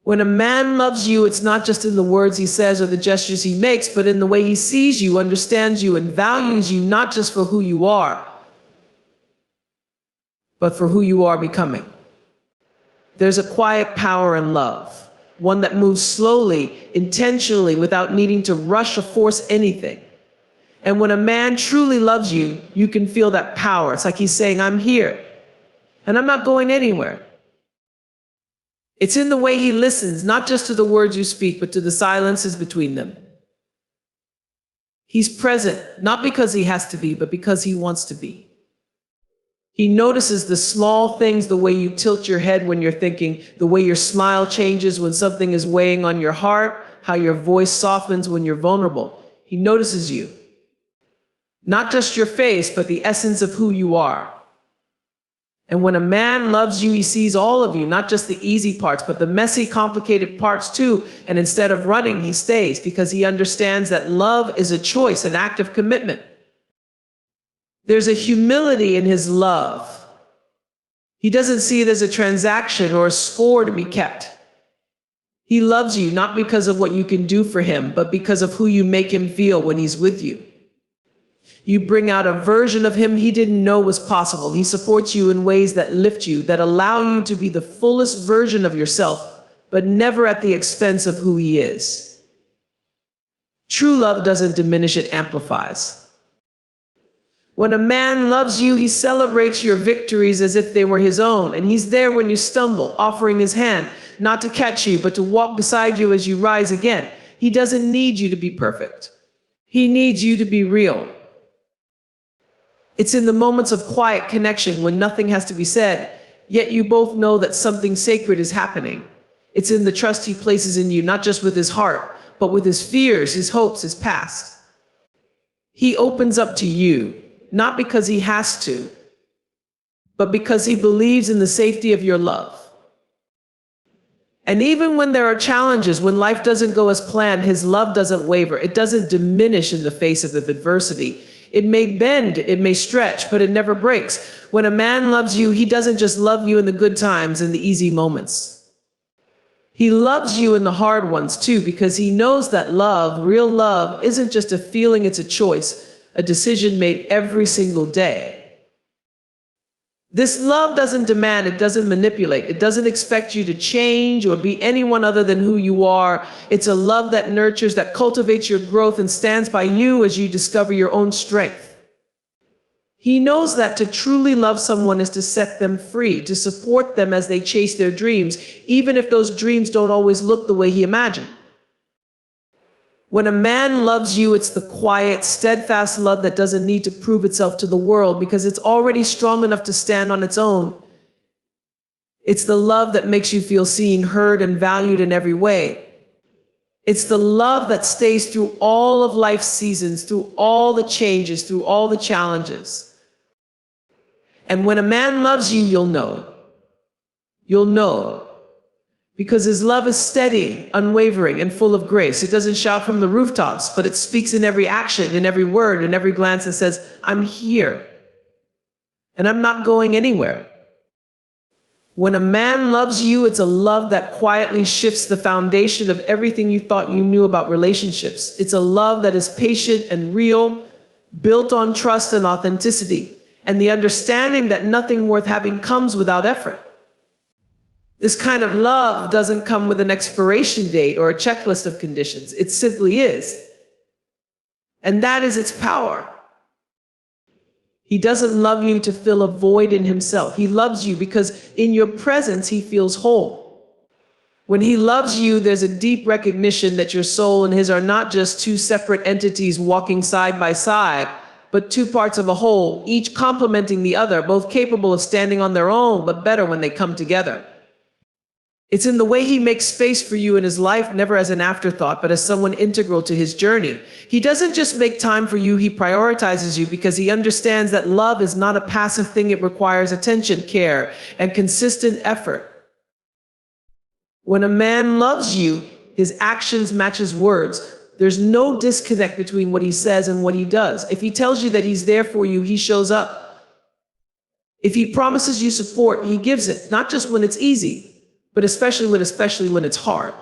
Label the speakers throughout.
Speaker 1: When a man loves you, it's not just in the words he says or the gestures he makes, but in the way he sees you, understands you, and values you, not just for who you are, but for who you are becoming. There's a quiet power in love, one that moves slowly, intentionally, without needing to rush or force anything. And when a man truly loves you, you can feel that power. It's like he's saying, I'm here, and I'm not going anywhere. It's in the way he listens, not just to the words you speak, but to the silences between them. He's present, not because he has to be, but because he wants to be. He notices the small things, the way you tilt your head when you're thinking, the way your smile changes when something is weighing on your heart, how your voice softens when you're vulnerable. He notices you. Not just your face, but the essence of who you are. And when a man loves you, he sees all of you, not just the easy parts, but the messy, complicated parts too. And instead of running, he stays because he understands that love is a choice, an act of commitment. There's a humility in his love. He doesn't see it as a transaction or a score to be kept. He loves you not because of what you can do for him, but because of who you make him feel when he's with you. You bring out a version of him he didn't know was possible. He supports you in ways that lift you, that allow you to be the fullest version of yourself, but never at the expense of who he is. True love doesn't diminish, it amplifies. When a man loves you, he celebrates your victories as if they were his own, and he's there when you stumble, offering his hand, not to catch you, but to walk beside you as you rise again. He doesn't need you to be perfect. He needs you to be real. It's in the moments of quiet connection when nothing has to be said, yet you both know that something sacred is happening. It's in the trust he places in you, not just with his heart, but with his fears, his hopes, his past. He opens up to you, not because he has to, but because he believes in the safety of your love. And even when there are challenges, when life doesn't go as planned, his love doesn't waver. It doesn't diminish in the face of adversity. It may bend, it may stretch, but it never breaks. When a man loves you, he doesn't just love you in the good times and the easy moments. He loves you in the hard ones too, because he knows that love, real love, isn't just a feeling, it's a choice, a decision made every single day. This love doesn't demand, it doesn't manipulate, it doesn't expect you to change or be anyone other than who you are. It's a love that nurtures, that cultivates your growth and stands by you as you discover your own strength. He knows that to truly love someone is to set them free, to support them as they chase their dreams, even if those dreams don't always look the way he imagined. When a man loves you, it's the quiet, steadfast love that doesn't need to prove itself to the world because it's already strong enough to stand on its own. It's the love that makes you feel seen, heard, and valued in every way. It's the love that stays through all of life's seasons, through all the changes, through all the challenges. And when a man loves you, you'll know. You'll know. Because his love is steady, unwavering, and full of grace. It doesn't shout from the rooftops, but it speaks in every action, in every word, in every glance, and says, I'm here, and I'm not going anywhere. When a man loves you, it's a love that quietly shifts the foundation of everything you thought you knew about relationships. It's a love that is patient and real, built on trust and authenticity, and the understanding that nothing worth having comes without effort. This kind of love doesn't come with an expiration date or a checklist of conditions. It simply is. And that is its power. He doesn't love you to fill a void in himself. He loves you because in your presence, he feels whole. When he loves you, there's a deep recognition that your soul and his are not just two separate entities walking side by side, but two parts of a whole, each complementing the other, both capable of standing on their own, but better when they come together. It's in the way he makes space for you in his life, never as an afterthought, but as someone integral to his journey. He doesn't just make time for you, he prioritizes you because he understands that love is not a passive thing. It requires attention, care, and consistent effort. When a man loves you, his actions match his words. There's no disconnect between what he says and what he does. If he tells you that he's there for you, he shows up. If he promises you support, he gives it, not just when it's easy, but especially when it's hard.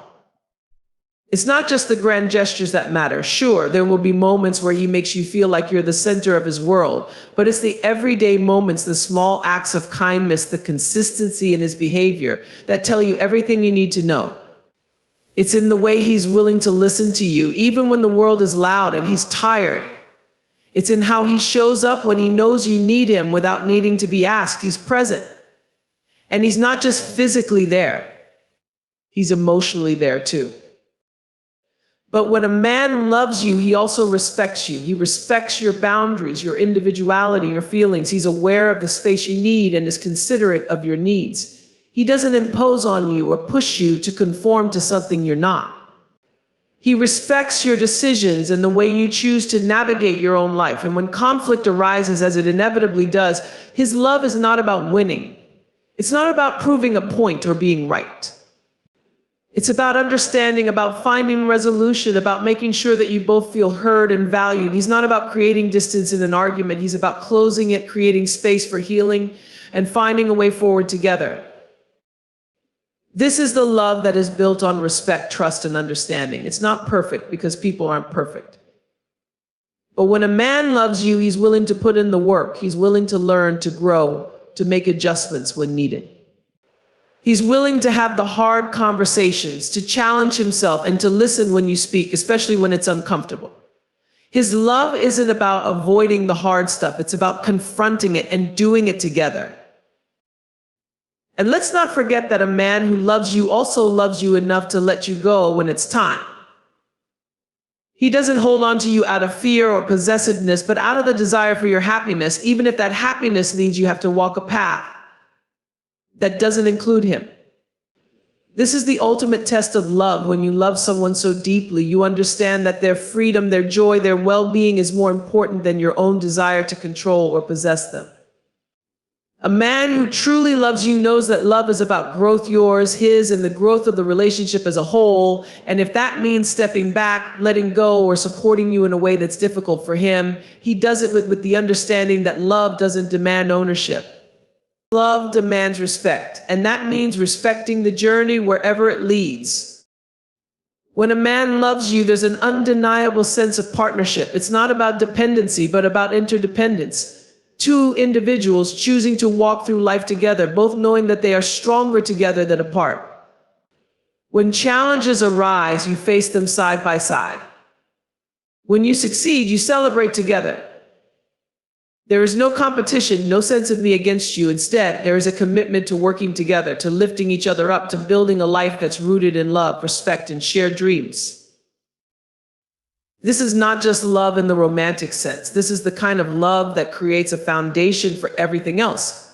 Speaker 1: It's not just the grand gestures that matter. Sure, there will be moments where he makes you feel like you're the center of his world, but it's the everyday moments, the small acts of kindness, the consistency in his behavior that tell you everything you need to know. It's in the way he's willing to listen to you, even when the world is loud and he's tired. It's in how he shows up when he knows you need him without needing to be asked. He's present. And he's not just physically there. He's emotionally there too. But when a man loves you, he also respects you. He respects your boundaries, your individuality, your feelings. He's aware of the space you need and is considerate of your needs. He doesn't impose on you or push you to conform to something you're not. He respects your decisions and the way you choose to navigate your own life. And when conflict arises, as it inevitably does, his love is not about winning. It's not about proving a point or being right. It's about understanding, about finding resolution, about making sure that you both feel heard and valued. He's not about creating distance in an argument. He's about closing it, creating space for healing, and finding a way forward together. This is the love that is built on respect, trust, and understanding. It's not perfect because people aren't perfect. But when a man loves you, he's willing to put in the work. He's willing to learn, to grow, to make adjustments when needed. He's willing to have the hard conversations, to challenge himself, and to listen when you speak, especially when it's uncomfortable. His love isn't about avoiding the hard stuff. It's about confronting it and doing it together. And let's not forget that a man who loves you also loves you enough to let you go when it's time. He doesn't hold on to you out of fear or possessiveness, but out of the desire for your happiness, even if that happiness means you have to walk a path that doesn't include him. This is the ultimate test of love. When you love someone so deeply, you understand that their freedom, their joy, their well-being is more important than your own desire to control or possess them. A man who truly loves you knows that love is about growth, yours, his, and the growth of the relationship as a whole. And if that means stepping back, letting go, or supporting you in a way that's difficult for him, he does it with the understanding that love doesn't demand ownership. Love demands respect, and that means respecting the journey wherever it leads. When a man loves you, there's an undeniable sense of partnership. It's not about dependency, but about interdependence. Two individuals choosing to walk through life together, both knowing that they are stronger together than apart. When challenges arise, you face them side by side. When you succeed, you celebrate together. There is no competition, no sense of me against you. Instead, there is a commitment to working together, to lifting each other up, to building a life that's rooted in love, respect, and shared dreams. This is not just love in the romantic sense. This is the kind of love that creates a foundation for everything else.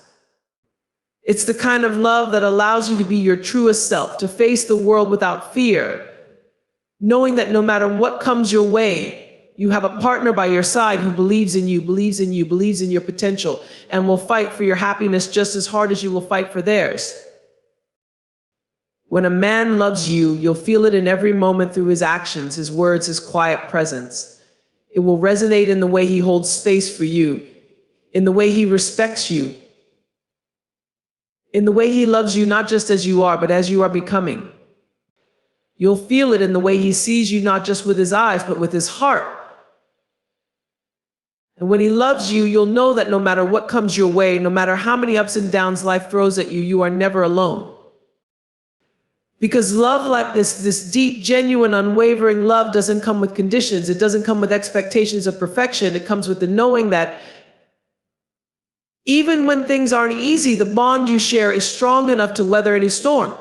Speaker 1: It's the kind of love that allows you to be your truest self, to face the world without fear, knowing that no matter what comes your way, you have a partner by your side who believes in you, believes in you, believes in your potential, and will fight for your happiness just as hard as you will fight for theirs. When a man loves you, you'll feel it in every moment through his actions, his words, his quiet presence. It will resonate in the way he holds space for you, in the way he respects you, in the way he loves you not just as you are, but as you are becoming. You'll feel it in the way he sees you not just with his eyes, but with his heart. And when he loves you, you'll know that no matter what comes your way, no matter how many ups and downs life throws at you, you are never alone. Because love like this deep, genuine, unwavering love doesn't come with conditions. It doesn't come with expectations of perfection. It comes with the knowing that even when things aren't easy, the bond you share is strong enough to weather any storm.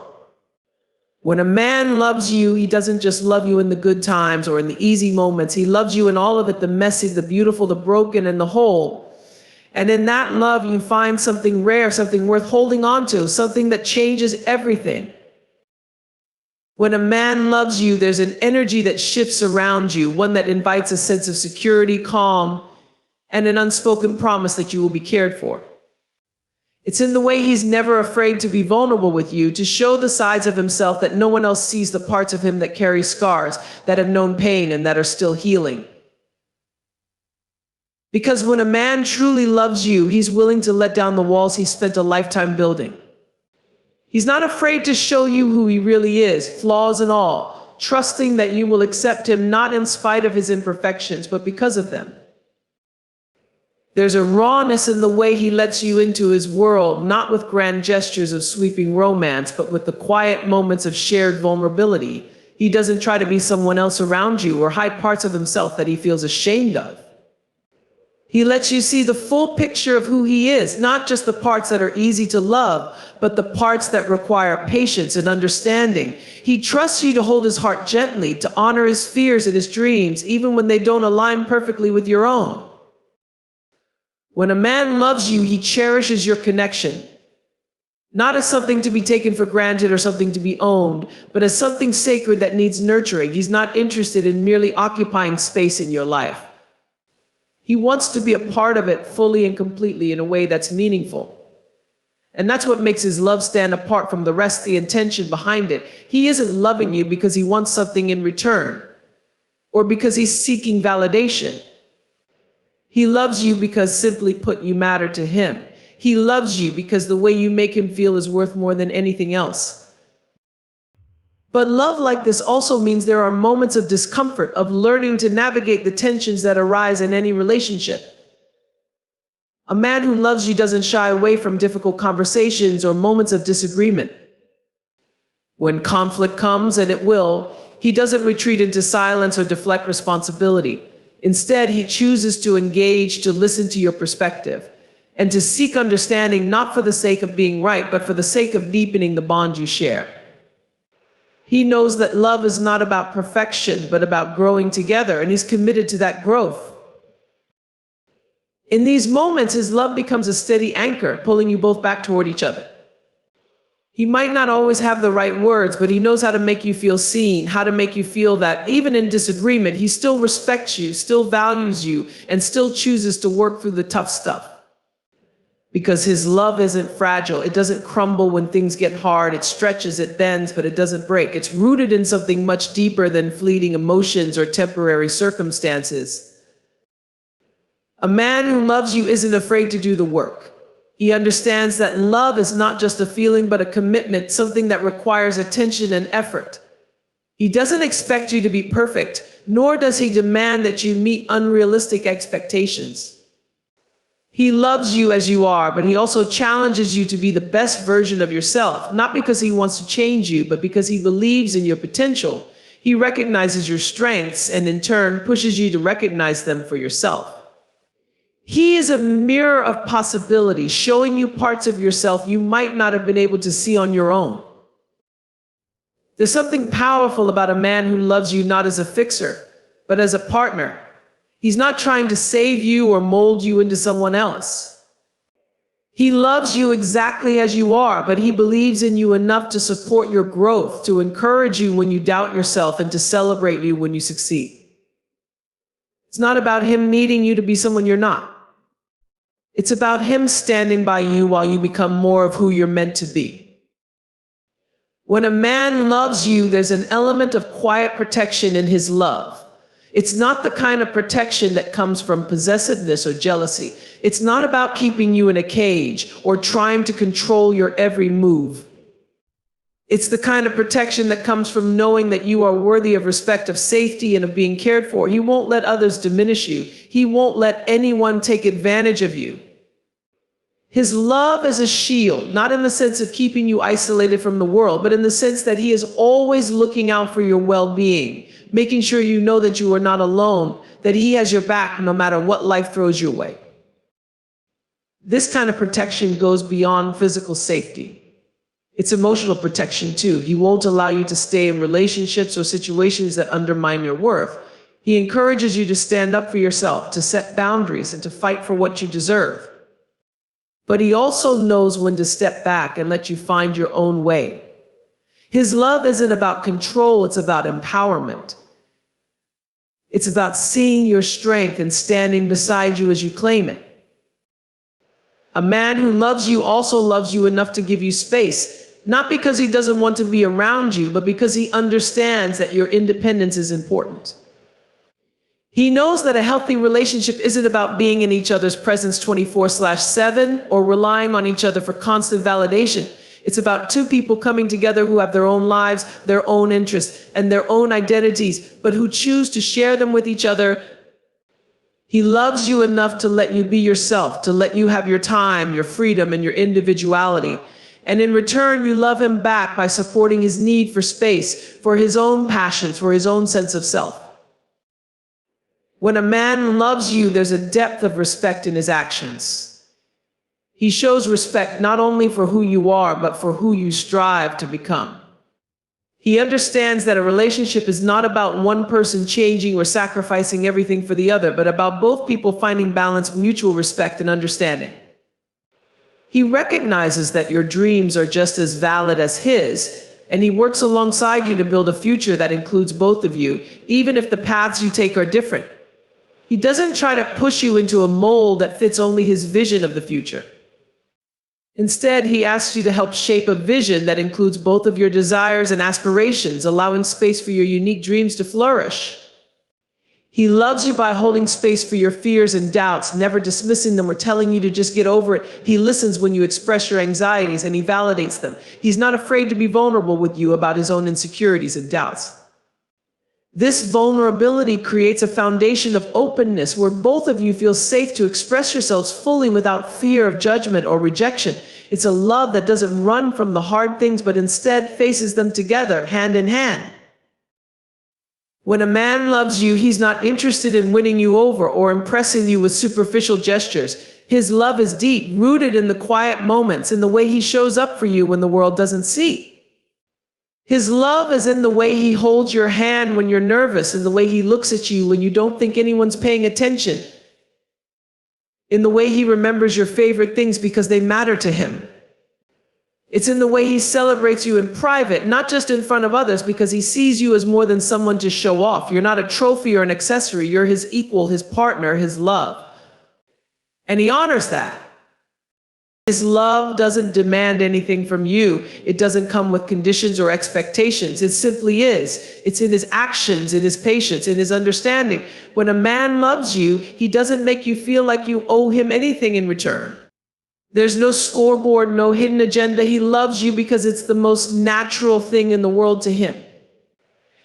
Speaker 1: When a man loves you, he doesn't just love you in the good times or in the easy moments. He loves you in all of it, the messy, the beautiful, the broken, and the whole. And in that love, you find something rare, something worth holding on to, something that changes everything. When a man loves you, there's an energy that shifts around you, one that invites a sense of security, calm, and an unspoken promise that you will be cared for. It's in the way he's never afraid to be vulnerable with you, to show the sides of himself that no one else sees, the parts of him that carry scars, that have known pain, and that are still healing. Because when a man truly loves you, he's willing to let down the walls he spent a lifetime building. He's not afraid to show you who he really is, flaws and all, trusting that you will accept him not in spite of his imperfections, but because of them. There's a rawness in the way he lets you into his world, not with grand gestures of sweeping romance, but with the quiet moments of shared vulnerability. He doesn't try to be someone else around you or hide parts of himself that he feels ashamed of. He lets you see the full picture of who he is, not just the parts that are easy to love, but the parts that require patience and understanding. He trusts you to hold his heart gently, to honor his fears and his dreams, even when they don't align perfectly with your own. When a man loves you, he cherishes your connection, not as something to be taken for granted or something to be owned, but as something sacred that needs nurturing. He's not interested in merely occupying space in your life. He wants to be a part of it fully and completely in a way that's meaningful. And that's what makes his love stand apart from the rest, the intention behind it. He isn't loving you because he wants something in return or because he's seeking validation. He loves you because, simply put, you matter to him. He loves you because the way you make him feel is worth more than anything else. But love like this also means there are moments of discomfort, of learning to navigate the tensions that arise in any relationship. A man who loves you doesn't shy away from difficult conversations or moments of disagreement. When conflict comes, and it will, he doesn't retreat into silence or deflect responsibility. Instead, he chooses to engage, to listen to your perspective, and to seek understanding, not for the sake of being right, but for the sake of deepening the bond you share. He knows that love is not about perfection, but about growing together, and he's committed to that growth. In these moments, his love becomes a steady anchor, pulling you both back toward each other. He might not always have the right words, but he knows how to make you feel seen, how to make you feel that even in disagreement, he still respects you, still values you, and still chooses to work through the tough stuff. Because his love isn't fragile. It doesn't crumble when things get hard. It stretches, it bends, but it doesn't break. It's rooted in something much deeper than fleeting emotions or temporary circumstances. A man who loves you isn't afraid to do the work. He understands that love is not just a feeling, but a commitment, something that requires attention and effort. He doesn't expect you to be perfect, nor does he demand that you meet unrealistic expectations. He loves you as you are, but he also challenges you to be the best version of yourself, not because he wants to change you, but because he believes in your potential. He recognizes your strengths and in turn pushes you to recognize them for yourself. He is a mirror of possibility, showing you parts of yourself you might not have been able to see on your own. There's something powerful about a man who loves you not as a fixer, but as a partner. He's not trying to save you or mold you into someone else. He loves you exactly as you are, but he believes in you enough to support your growth, to encourage you when you doubt yourself, and to celebrate you when you succeed. It's not about him needing you to be someone you're not. It's about him standing by you while you become more of who you're meant to be. When a man loves you, there's an element of quiet protection in his love. It's not the kind of protection that comes from possessiveness or jealousy. It's not about keeping you in a cage or trying to control your every move. It's the kind of protection that comes from knowing that you are worthy of respect, of safety, and of being cared for. He won't let others diminish you. He won't let anyone take advantage of you. His love is a shield, not in the sense of keeping you isolated from the world, but in the sense that he is always looking out for your well-being, making sure you know that you are not alone, that he has your back no matter what life throws your way. This kind of protection goes beyond physical safety. It's emotional protection too. He won't allow you to stay in relationships or situations that undermine your worth. He encourages you to stand up for yourself, to set boundaries, and to fight for what you deserve. But he also knows when to step back and let you find your own way. His love isn't about control, it's about empowerment. It's about seeing your strength and standing beside you as you claim it. A man who loves you also loves you enough to give you space, not because he doesn't want to be around you, but because he understands that your independence is important. He knows that a healthy relationship isn't about being in each other's presence 24/7 or relying on each other for constant validation. It's about two people coming together who have their own lives, their own interests, and their own identities, but who choose to share them with each other. He loves you enough to let you be yourself, to let you have your time, your freedom, and your individuality. And in return, you love him back by supporting his need for space, for his own passions, for his own sense of self. When a man loves you, there's a depth of respect in his actions. He shows respect not only for who you are, but for who you strive to become. He understands that a relationship is not about one person changing or sacrificing everything for the other, but about both people finding balance, mutual respect, and understanding. He recognizes that your dreams are just as valid as his, and he works alongside you to build a future that includes both of you, even if the paths you take are different. He doesn't try to push you into a mold that fits only his vision of the future. Instead, he asks you to help shape a vision that includes both of your desires and aspirations, allowing space for your unique dreams to flourish. He loves you by holding space for your fears and doubts, never dismissing them or telling you to just get over it. He listens when you express your anxieties and he validates them. He's not afraid to be vulnerable with you about his own insecurities and doubts. This vulnerability creates a foundation of openness where both of you feel safe to express yourselves fully without fear of judgment or rejection. It's a love that doesn't run from the hard things, but instead faces them together, hand in hand. When a man loves you, he's not interested in winning you over or impressing you with superficial gestures. His love is deep, rooted in the quiet moments, in the way he shows up for you when the world doesn't see. His love is in the way he holds your hand when you're nervous, in the way he looks at you when you don't think anyone's paying attention, in the way he remembers your favorite things because they matter to him. It's in the way he celebrates you in private, not just in front of others, because he sees you as more than someone to show off. You're not a trophy or an accessory. You're his equal, his partner, his love. And he honors that. His love doesn't demand anything from you. It doesn't come with conditions or expectations. It simply is. It's in his actions, in his patience, in his understanding. When a man loves you, he doesn't make you feel like you owe him anything in return. There's no scoreboard, no hidden agenda. He loves you because it's the most natural thing in the world to him.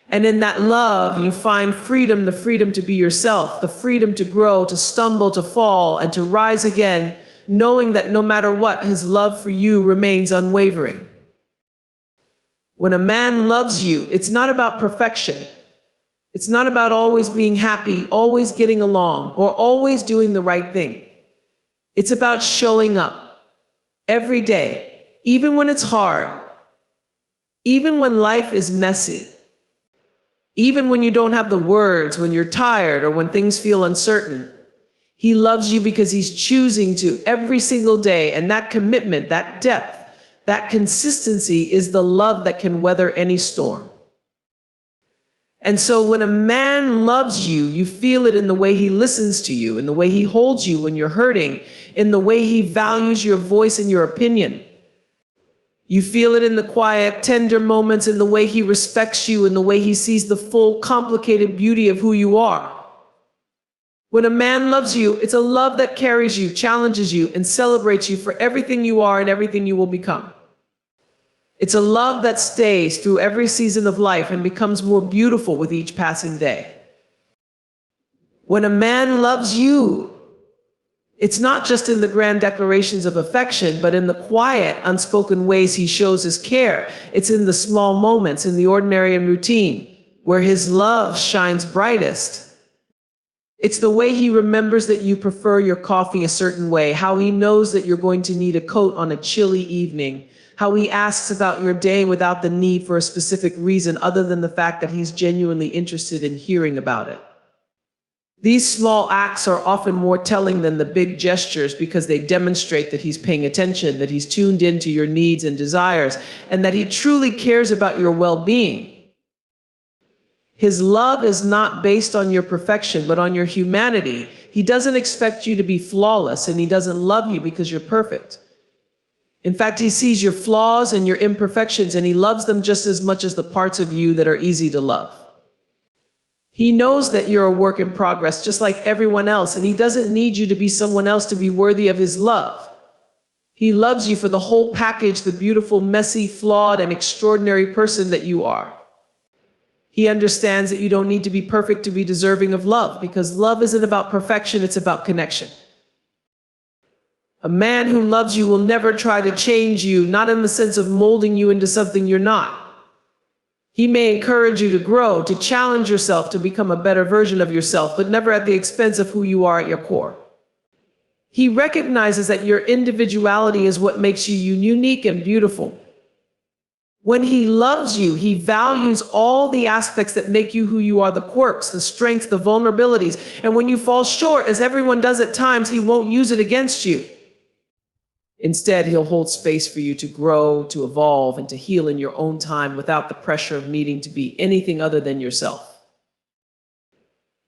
Speaker 1: And in that love, you find freedom, the freedom to be yourself, the freedom to grow, to stumble, to fall, and to rise again, knowing that no matter what, his love for you remains unwavering. When a man loves you, it's not about perfection. It's not about always being happy, always getting along, or always doing the right thing. It's about showing up every day, even when it's hard, even when life is messy, even when you don't have the words, when you're tired, or when things feel uncertain. He loves you because he's choosing to every single day, and that commitment, that depth, that consistency is the love that can weather any storm. And so when a man loves you, you feel it in the way he listens to you, in the way he holds you when you're hurting, in the way he values your voice and your opinion. You feel it in the quiet, tender moments, in the way he respects you, in the way he sees the full, complicated beauty of who you are. When a man loves you, it's a love that carries you, challenges you, and celebrates you for everything you are and everything you will become. It's a love that stays through every season of life and becomes more beautiful with each passing day. When a man loves you, it's not just in the grand declarations of affection, but in the quiet, unspoken ways he shows his care. It's in the small moments, in the ordinary and routine, where his love shines brightest. It's the way he remembers that you prefer your coffee a certain way, how he knows that you're going to need a coat on a chilly evening, how he asks about your day without the need for a specific reason other than the fact that he's genuinely interested in hearing about it. These small acts are often more telling than the big gestures because they demonstrate that he's paying attention, that he's tuned into your needs and desires, and that he truly cares about your well-being. His love is not based on your perfection, but on your humanity. He doesn't expect you to be flawless, and he doesn't love you because you're perfect. In fact, he sees your flaws and your imperfections, and he loves them just as much as the parts of you that are easy to love. He knows that you're a work in progress, just like everyone else, and he doesn't need you to be someone else to be worthy of his love. He loves you for the whole package, the beautiful, messy, flawed, and extraordinary person that you are. He understands that you don't need to be perfect to be deserving of love, because love isn't about perfection, it's about connection. A man who loves you will never try to change you, not in the sense of molding you into something you're not. He may encourage you to grow, to challenge yourself, to become a better version of yourself, but never at the expense of who you are at your core. He recognizes that your individuality is what makes you unique and beautiful. When he loves you, he values all the aspects that make you who you are, the quirks, the strengths, the vulnerabilities. And when you fall short, as everyone does at times, he won't use it against you. Instead, he'll hold space for you to grow, to evolve, and to heal in your own time without the pressure of needing to be anything other than yourself.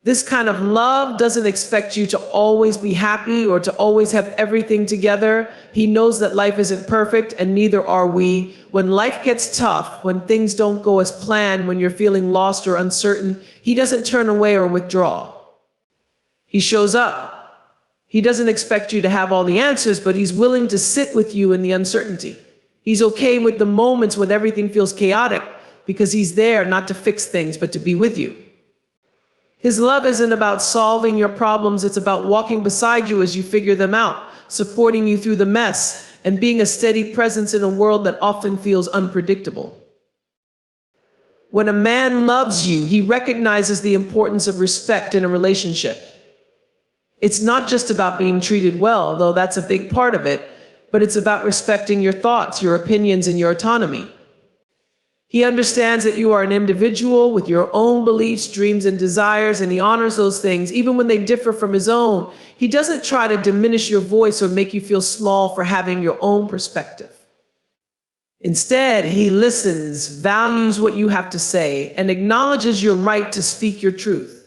Speaker 1: This kind of love doesn't expect you to always be happy or to always have everything together. He knows that life isn't perfect, and neither are we. When life gets tough, when things don't go as planned, when you're feeling lost or uncertain, he doesn't turn away or withdraw. He shows up. He doesn't expect you to have all the answers, but he's willing to sit with you in the uncertainty. He's okay with the moments when everything feels chaotic, because he's there not to fix things, but to be with you. His love isn't about solving your problems, it's about walking beside you as you figure them out, supporting you through the mess, and being a steady presence in a world that often feels unpredictable. When a man loves you, he recognizes the importance of respect in a relationship. It's not just about being treated well, though that's a big part of it, but it's about respecting your thoughts, your opinions, and your autonomy. He understands that you are an individual with your own beliefs, dreams, and desires, and he honors those things, even when they differ from his own. He doesn't try to diminish your voice or make you feel small for having your own perspective. Instead, he listens, values what you have to say, and acknowledges your right to speak your truth.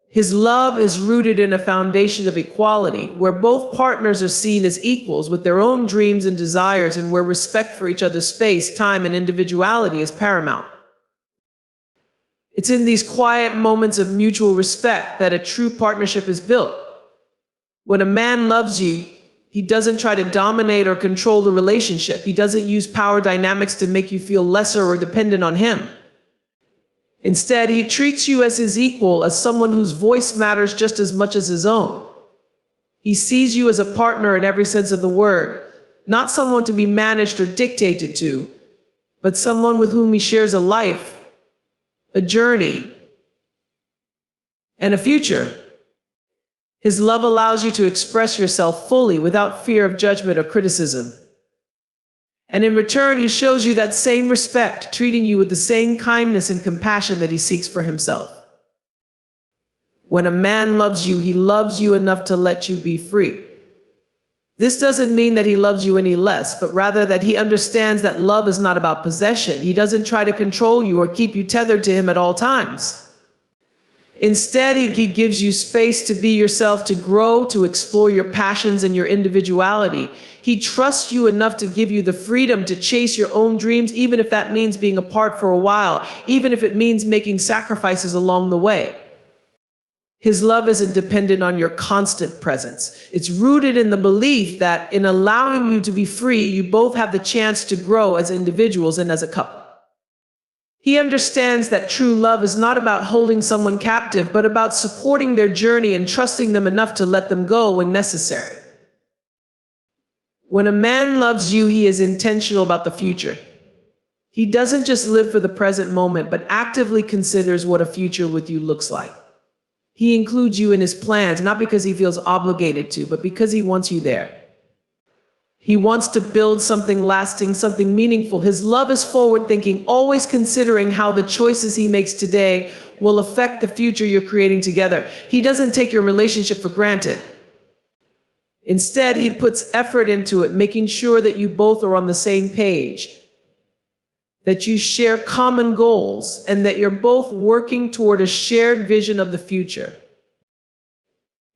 Speaker 1: His love is rooted in a foundation of equality, where both partners are seen as equals with their own dreams and desires, and where respect for each other's space, time, and individuality is paramount. It's in these quiet moments of mutual respect that a true partnership is built. When a man loves you, he doesn't try to dominate or control the relationship. He doesn't use power dynamics to make you feel lesser or dependent on him. Instead, he treats you as his equal, as someone whose voice matters just as much as his own. He sees you as a partner in every sense of the word, not someone to be managed or dictated to, but someone with whom he shares a life, a journey, and a future. His love allows you to express yourself fully without fear of judgment or criticism. And in return, he shows you that same respect, treating you with the same kindness and compassion that he seeks for himself. When a man loves you, he loves you enough to let you be free. This doesn't mean that he loves you any less, but rather that he understands that love is not about possession. He doesn't try to control you or keep you tethered to him at all times. Instead, he gives you space to be yourself, to grow, to explore your passions and your individuality. He trusts you enough to give you the freedom to chase your own dreams, even if that means being apart for a while, even if it means making sacrifices along the way. His love isn't dependent on your constant presence. It's rooted in the belief that in allowing you to be free, you both have the chance to grow as individuals and as a couple. He understands that true love is not about holding someone captive, but about supporting their journey and trusting them enough to let them go when necessary. When a man loves you, he is intentional about the future. He doesn't just live for the present moment, but actively considers what a future with you looks like. He includes you in his plans, not because he feels obligated to, but because he wants you there. He wants to build something lasting, something meaningful. His love is forward-thinking, always considering how the choices he makes today will affect the future you're creating together. He doesn't take your relationship for granted. Instead, he puts effort into it, making sure that you both are on the same page, that you share common goals, and that you're both working toward a shared vision of the future.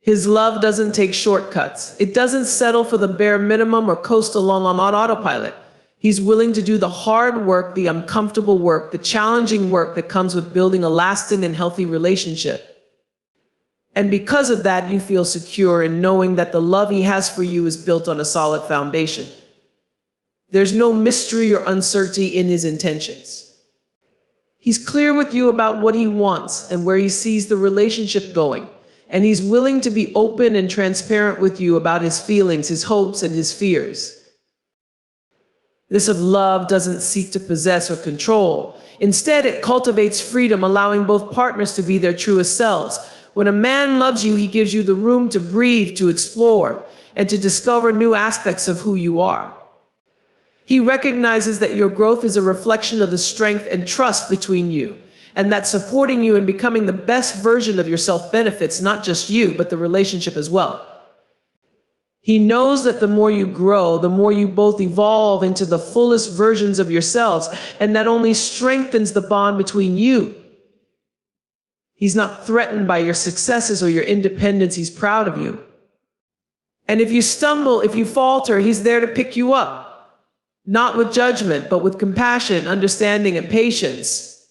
Speaker 1: His love doesn't take shortcuts. It doesn't settle for the bare minimum or coast along on autopilot. He's willing to do the hard work, the uncomfortable work, the challenging work that comes with building a lasting and healthy relationship. And because of that, you feel secure in knowing that the love he has for you is built on a solid foundation. There's no mystery or uncertainty in his intentions. He's clear with you about what he wants and where he sees the relationship going. And he's willing to be open and transparent with you about his feelings, his hopes, and his fears. This of love doesn't seek to possess or control. Instead, it cultivates freedom, allowing both partners to be their truest selves. When a man loves you, he gives you the room to breathe, to explore, and to discover new aspects of who you are. He recognizes that your growth is a reflection of the strength and trust between you, and that supporting you in becoming the best version of yourself benefits not just you, but the relationship as well. He knows that the more you grow, the more you both evolve into the fullest versions of yourselves, and that only strengthens the bond between you. He's not threatened by your successes or your independence. He's proud of you. And if you stumble, if you falter, he's there to pick you up. Not with judgment, but with compassion, understanding, and patience.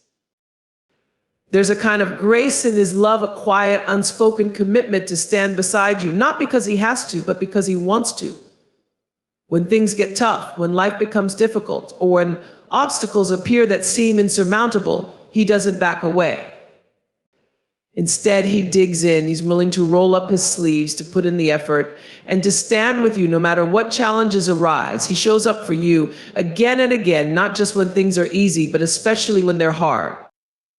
Speaker 1: There's a kind of grace in his love, a quiet, unspoken commitment to stand beside you, not because he has to, but because he wants to. When things get tough, when life becomes difficult, or when obstacles appear that seem insurmountable, he doesn't back away. Instead, he digs in. He's willing to roll up his sleeves, to put in the effort, and to stand with you no matter what challenges arise. He shows up for you again and again, not just when things are easy, but especially when they're hard.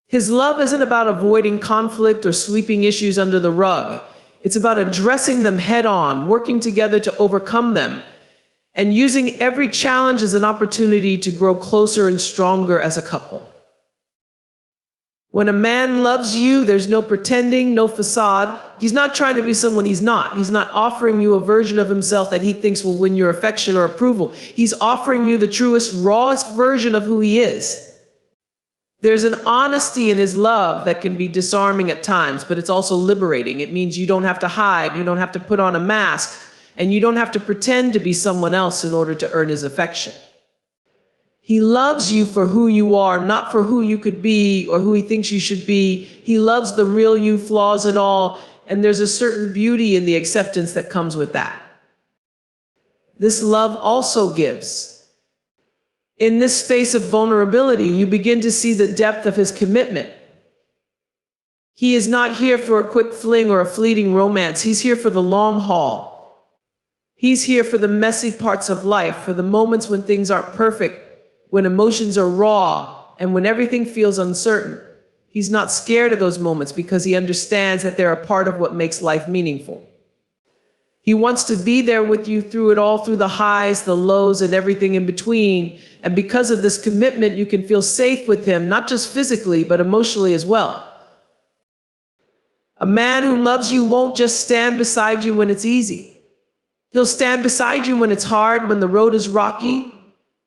Speaker 1: His love isn't about avoiding conflict or sweeping issues under the rug. It's about addressing them head on, working together to overcome them, and using every challenge as an opportunity to grow closer and stronger as a couple. When a man loves you, there's no pretending, no facade. He's not trying to be someone he's not. He's not offering you a version of himself that he thinks will win your affection or approval. He's offering you the truest, rawest version of who he is. There's an honesty in his love that can be disarming at times, but it's also liberating. It means you don't have to hide, you don't have to put on a mask, and you don't have to pretend to be someone else in order to earn his affection. He loves you for who you are, not for who you could be or who he thinks you should be. He loves the real you, flaws and all, and there's a certain beauty in the acceptance that comes with that. This love also gives. In this space of vulnerability, you begin to see the depth of his commitment. He is not here for a quick fling or a fleeting romance. He's here for the long haul. He's here for the messy parts of life, for the moments when things aren't perfect, when emotions are raw, and when everything feels uncertain. He's not scared of those moments because he understands that they're a part of what makes life meaningful. He wants to be there with you through it all, through the highs, the lows, and everything in between. And because of this commitment, you can feel safe with him, not just physically, but emotionally as well. A man who loves you won't just stand beside you when it's easy. He'll stand beside you when it's hard, when the road is rocky,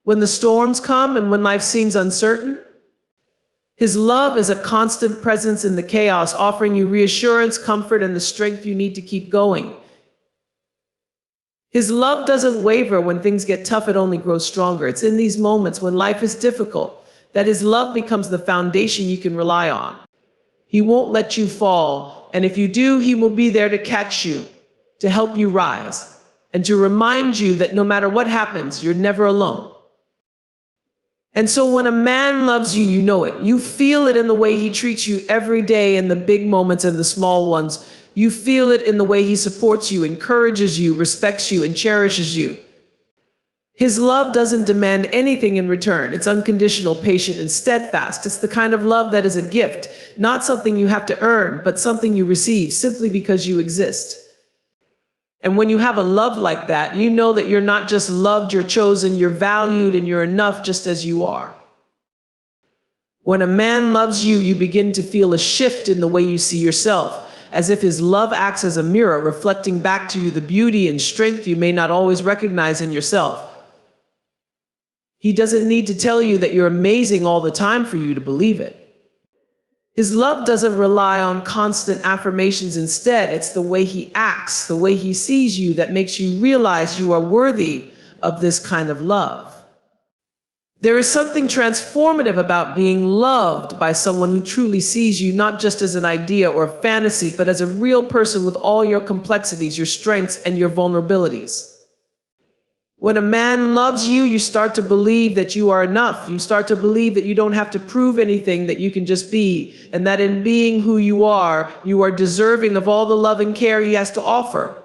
Speaker 1: when the storms come, and when life seems uncertain. His love is a constant presence in the chaos, offering you reassurance, comfort, and the strength you need to keep going. His love doesn't waver when things get tough, it only grows stronger. It's in these moments when life is difficult that his love becomes the foundation you can rely on. He won't let you fall, and if you do, he will be there to catch you, to help you rise, and to remind you that no matter what happens, you're never alone. And so when a man loves you, you know it. You feel it in the way he treats you every day, in the big moments and the small ones. You feel it in the way he supports you, encourages you, respects you, and cherishes you. His love doesn't demand anything in return. It's unconditional, patient, and steadfast. It's the kind of love that is a gift, not something you have to earn, but something you receive simply because you exist. And when you have a love like that, you know that you're not just loved, you're chosen, you're valued, and you're enough just as you are. When a man loves you, you begin to feel a shift in the way you see yourself, as if his love acts as a mirror, reflecting back to you the beauty and strength you may not always recognize in yourself. He doesn't need to tell you that you're amazing all the time for you to believe it. His love doesn't rely on constant affirmations. Instead, it's the way he acts, the way he sees you, that makes you realize you are worthy of this kind of love. There is something transformative about being loved by someone who truly sees you not just as an idea or a fantasy, but as a real person with all your complexities, your strengths, and your vulnerabilities. When a man loves you, you start to believe that you are enough. You start to believe that you don't have to prove anything, that you can just be, and that in being who you are deserving of all the love and care he has to offer.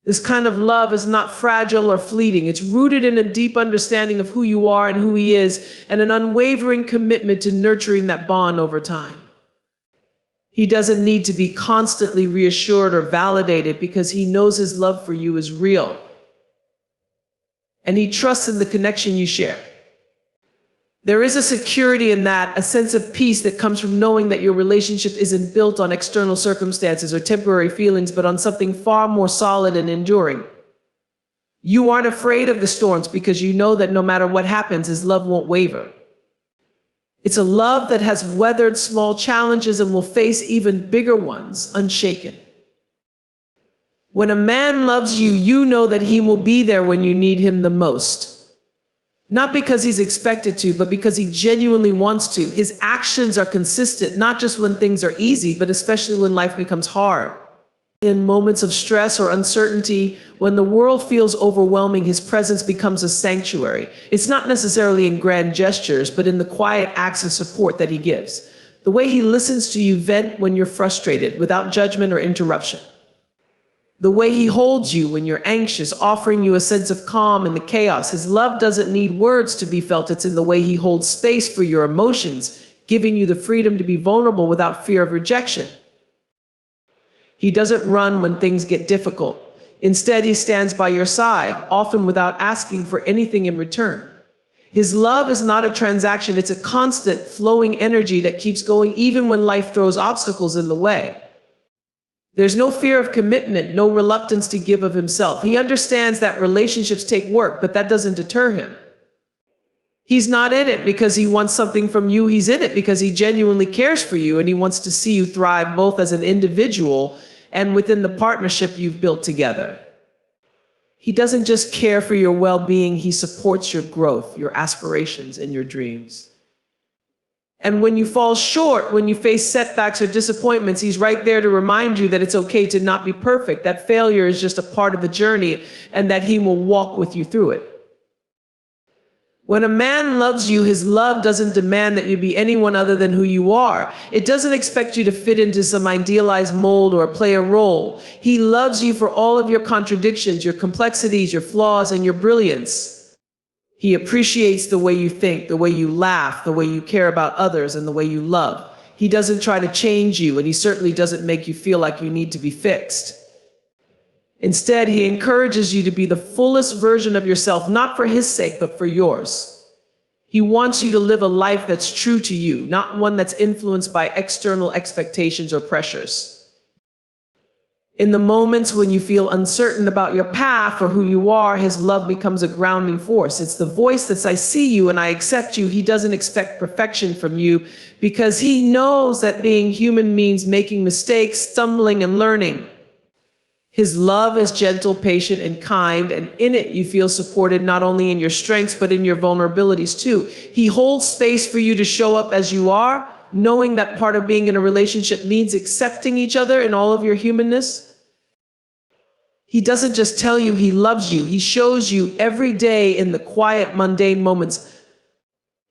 Speaker 1: This kind of love is not fragile or fleeting. It's rooted in a deep understanding of who you are and who he is, and an unwavering commitment to nurturing that bond over time. He doesn't need to be constantly reassured or validated because he knows his love for you is real. And he trusts in the connection you share. There is a security in that, a sense of peace that comes from knowing that your relationship isn't built on external circumstances or temporary feelings, but on something far more solid and enduring. You aren't afraid of the storms because you know that no matter what happens, his love won't waver. It's a love that has weathered small challenges and will face even bigger ones, unshaken. When a man loves you, you know that he will be there when you need him the most. Not because he's expected to, but because he genuinely wants to. His actions are consistent, not just when things are easy, but especially when life becomes hard. In moments of stress or uncertainty, when the world feels overwhelming, his presence becomes a sanctuary. It's not necessarily in grand gestures, but in the quiet acts of support that he gives. The way he listens to you vent when you're frustrated, without judgment or interruption. The way he holds you when you're anxious, offering you a sense of calm in the chaos. His love doesn't need words to be felt. It's in the way he holds space for your emotions, giving you the freedom to be vulnerable without fear of rejection. He doesn't run when things get difficult. Instead, he stands by your side, often without asking for anything in return. His love is not a transaction. It's a constant flowing energy that keeps going even when life throws obstacles in the way. There's no fear of commitment, no reluctance to give of himself. He understands that relationships take work, but that doesn't deter him. He's not in it because he wants something from you. He's in it because he genuinely cares for you, and he wants to see you thrive both as an individual and within the partnership you've built together. He doesn't just care for your well-being, he supports your growth, your aspirations, and your dreams. And when you fall short, when you face setbacks or disappointments, he's right there to remind you that it's okay to not be perfect, that failure is just a part of the journey, and that he will walk with you through it. When a man loves you, his love doesn't demand that you be anyone other than who you are. It doesn't expect you to fit into some idealized mold or play a role. He loves you for all of your contradictions, your complexities, your flaws, and your brilliance. He appreciates the way you think, the way you laugh, the way you care about others, and the way you love. He doesn't try to change you, and he certainly doesn't make you feel like you need to be fixed. Instead, he encourages you to be the fullest version of yourself, not for his sake, but for yours. He wants you to live a life that's true to you, not one that's influenced by external expectations or pressures. In the moments when you feel uncertain about your path or who you are, his love becomes a grounding force. It's the voice that says, I see you and I accept you. He doesn't expect perfection from you because he knows that being human means making mistakes, stumbling, and learning. His love is gentle, patient, and kind, and in it you feel supported not only in your strengths, but in your vulnerabilities too. He holds space for you to show up as you are, knowing that part of being in a relationship means accepting each other in all of your humanness. He doesn't just tell you he loves you, he shows you every day in the quiet, mundane moments.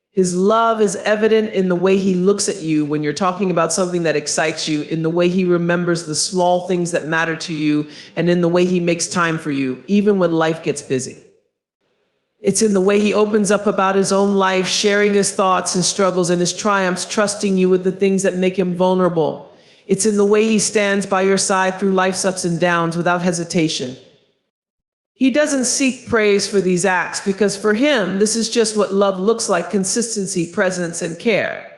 Speaker 1: His love is evident in the way he looks at you when you're talking about something that excites you, in the way he remembers the small things that matter to you, and in the way he makes time for you, even when life gets busy. It's in the way he opens up about his own life, sharing his thoughts and struggles and his triumphs, trusting you with the things that make him vulnerable. It's in the way he stands by your side through life's ups and downs without hesitation. He doesn't seek praise for these acts because for him, this is just what love looks like: consistency, presence, and care.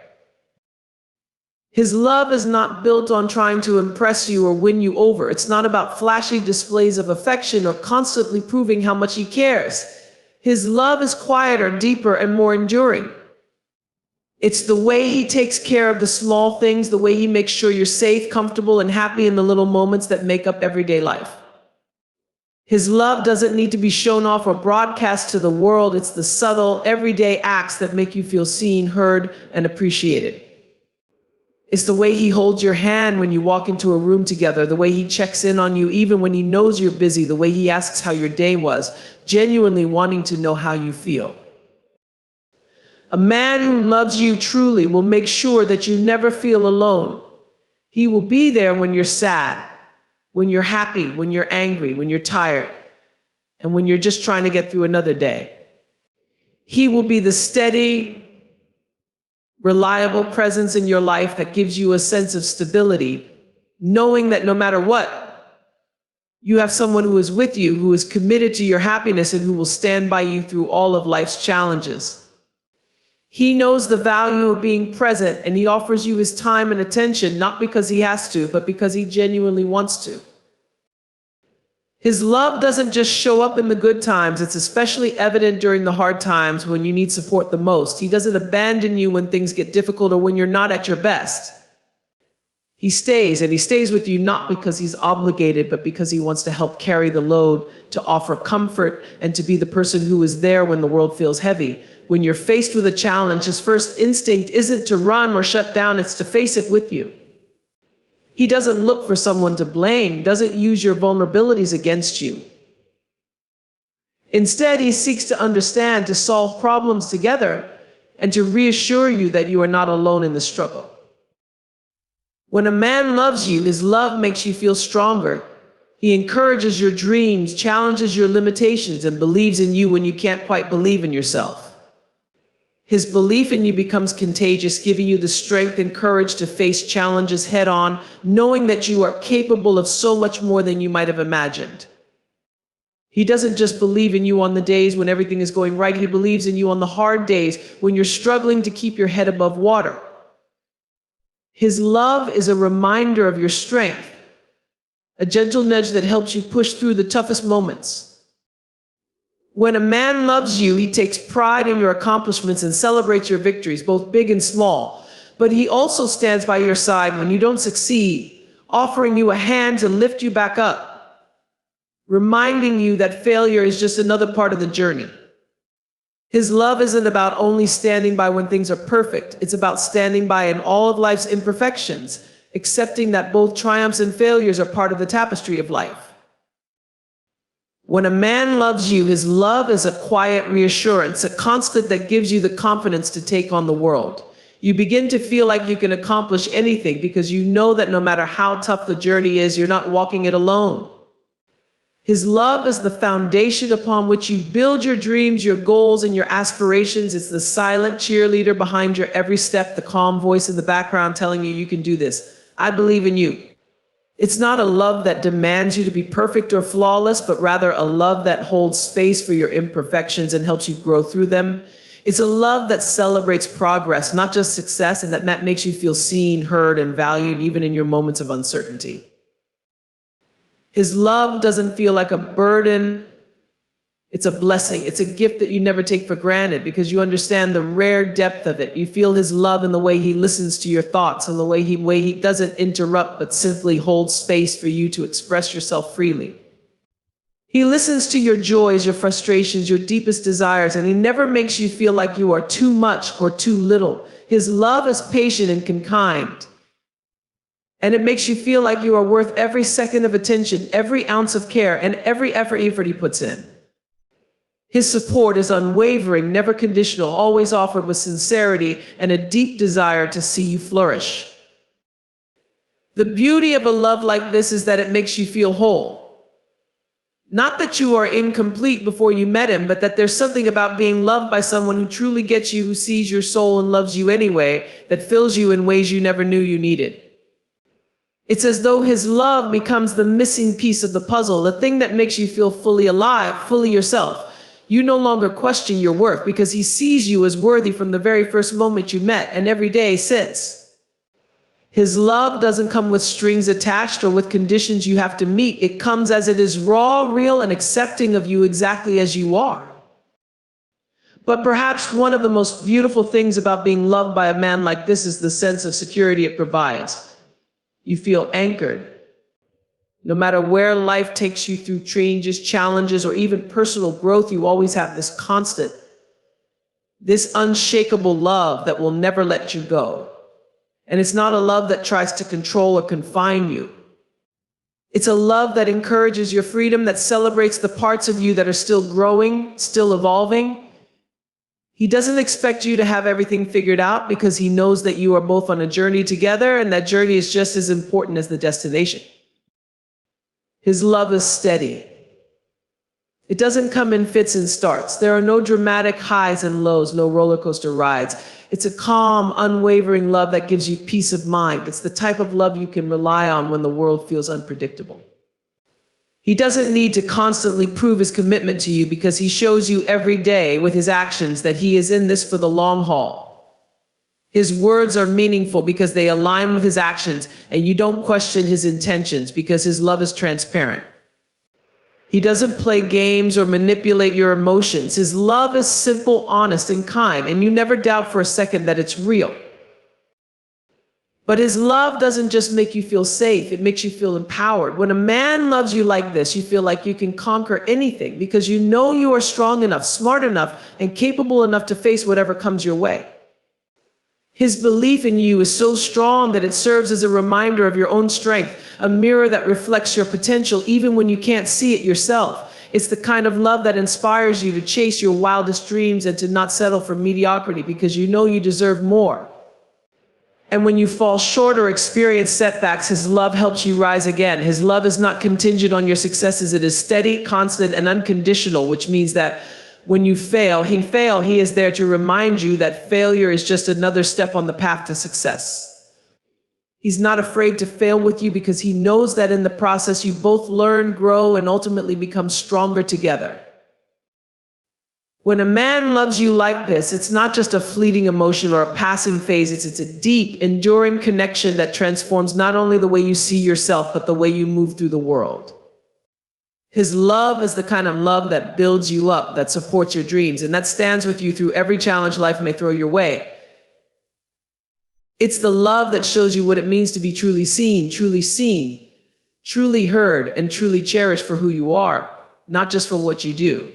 Speaker 1: His love is not built on trying to impress you or win you over. It's not about flashy displays of affection or constantly proving how much he cares. His love is quieter, deeper, and more enduring. It's the way he takes care of the small things, the way he makes sure you're safe, comfortable, and happy in the little moments that make up everyday life. His love doesn't need to be shown off or broadcast to the world. It's the subtle, everyday acts that make you feel seen, heard, and appreciated. It's the way he holds your hand when you walk into a room together, the way he checks in on you even when he knows you're busy, the way he asks how your day was, genuinely wanting to know how you feel. A man who loves you truly will make sure that you never feel alone. He will be there when you're sad, when you're happy, when you're angry, when you're tired, and when you're just trying to get through another day. He will be the steady, reliable presence in your life that gives you a sense of stability, knowing that no matter what, you have someone who is with you, who is committed to your happiness, and who will stand by you through all of life's challenges. He knows the value of being present, and he offers you his time and attention, not because he has to, but because he genuinely wants to. His love doesn't just show up in the good times. It's especially evident during the hard times when you need support the most. He doesn't abandon you when things get difficult or when you're not at your best. He stays, and he stays with you not because he's obligated, but because he wants to help carry the load, to offer comfort, and to be the person who is there when the world feels heavy. When you're faced with a challenge, his first instinct isn't to run or shut down, it's to face it with you. He doesn't look for someone to blame, doesn't use your vulnerabilities against you. Instead, he seeks to understand, to solve problems together, and to reassure you that you are not alone in the struggle. When a man loves you, his love makes you feel stronger. He encourages your dreams, challenges your limitations, and believes in you when you can't quite believe in yourself. His belief in you becomes contagious, giving you the strength and courage to face challenges head on, knowing that you are capable of so much more than you might have imagined. He doesn't just believe in you on the days when everything is going right. He believes in you on the hard days when you're struggling to keep your head above water. His love is a reminder of your strength, a gentle nudge that helps you push through the toughest moments. When a man loves you, he takes pride in your accomplishments and celebrates your victories, both big and small. But he also stands by your side when you don't succeed, offering you a hand to lift you back up, reminding you that failure is just another part of the journey. His love isn't about only standing by when things are perfect. It's about standing by in all of life's imperfections, accepting that both triumphs and failures are part of the tapestry of life. When a man loves you, his love is a quiet reassurance, a constant that gives you the confidence to take on the world. You begin to feel like you can accomplish anything because you know that no matter how tough the journey is, you're not walking it alone. His love is the foundation upon which you build your dreams, your goals, and your aspirations. It's the silent cheerleader behind your every step, the calm voice in the background telling you can do this. I believe in you. It's not a love that demands you to be perfect or flawless, but rather a love that holds space for your imperfections and helps you grow through them. It's a love that celebrates progress, not just success, and that makes you feel seen, heard, and valued even in your moments of uncertainty. His love doesn't feel like a burden. It's a blessing. It's a gift that you never take for granted because you understand the rare depth of it. You feel his love in the way he listens to your thoughts, and the way he doesn't interrupt, but simply holds space for you to express yourself freely. He listens to your joys, your frustrations, your deepest desires, and he never makes you feel like you are too much or too little. His love is patient and kind. And it makes you feel like you are worth every second of attention, every ounce of care, and every effort he puts in. His support is unwavering, never conditional, always offered with sincerity and a deep desire to see you flourish. The beauty of a love like this is that it makes you feel whole. Not that you are incomplete before you met him, but that there's something about being loved by someone who truly gets you, who sees your soul and loves you anyway, that fills you in ways you never knew you needed. It's as though his love becomes the missing piece of the puzzle, the thing that makes you feel fully alive, fully yourself. You no longer question your worth because he sees you as worthy from the very first moment you met and every day since. His love doesn't come with strings attached or with conditions you have to meet. It comes as it is raw, real, and accepting of you exactly as you are. But perhaps one of the most beautiful things about being loved by a man like this is the sense of security it provides. You feel anchored. No matter where life takes you through changes, challenges, or even personal growth, you always have this constant, this unshakable love that will never let you go. And it's not a love that tries to control or confine you. It's a love that encourages your freedom, that celebrates the parts of you that are still growing, still evolving. He doesn't expect you to have everything figured out because he knows that you are both on a journey together, and that journey is just as important as the destination. His love is steady. It doesn't come in fits and starts. There are no dramatic highs and lows, no roller coaster rides. It's a calm, unwavering love that gives you peace of mind. It's the type of love you can rely on when the world feels unpredictable. He doesn't need to constantly prove his commitment to you because he shows you every day with his actions that he is in this for the long haul. His words are meaningful because they align with his actions, and you don't question his intentions because his love is transparent. He doesn't play games or manipulate your emotions. His love is simple, honest, and kind, and you never doubt for a second that it's real. But his love doesn't just make you feel safe, it makes you feel empowered. When a man loves you like this, you feel like you can conquer anything because you know you are strong enough, smart enough, and capable enough to face whatever comes your way. His belief in you is so strong that it serves as a reminder of your own strength, a mirror that reflects your potential even when you can't see it yourself. It's the kind of love that inspires you to chase your wildest dreams and to not settle for mediocrity because you know you deserve more. And when you fall short or experience setbacks, his love helps you rise again. His love is not contingent on your successes. It is steady, constant, and unconditional, which means that when you fail, he is there to remind you that failure is just another step on the path to success. He's not afraid to fail with you because he knows that in the process you both learn, grow, and ultimately become stronger together. When a man loves you like this, it's not just a fleeting emotion or a passing phase. It's a deep, enduring connection that transforms not only the way you see yourself, but the way you move through the world. His love is the kind of love that builds you up, that supports your dreams, and that stands with you through every challenge life may throw your way. It's the love that shows you what it means to be truly seen, truly heard, and truly cherished for who you are, not just for what you do.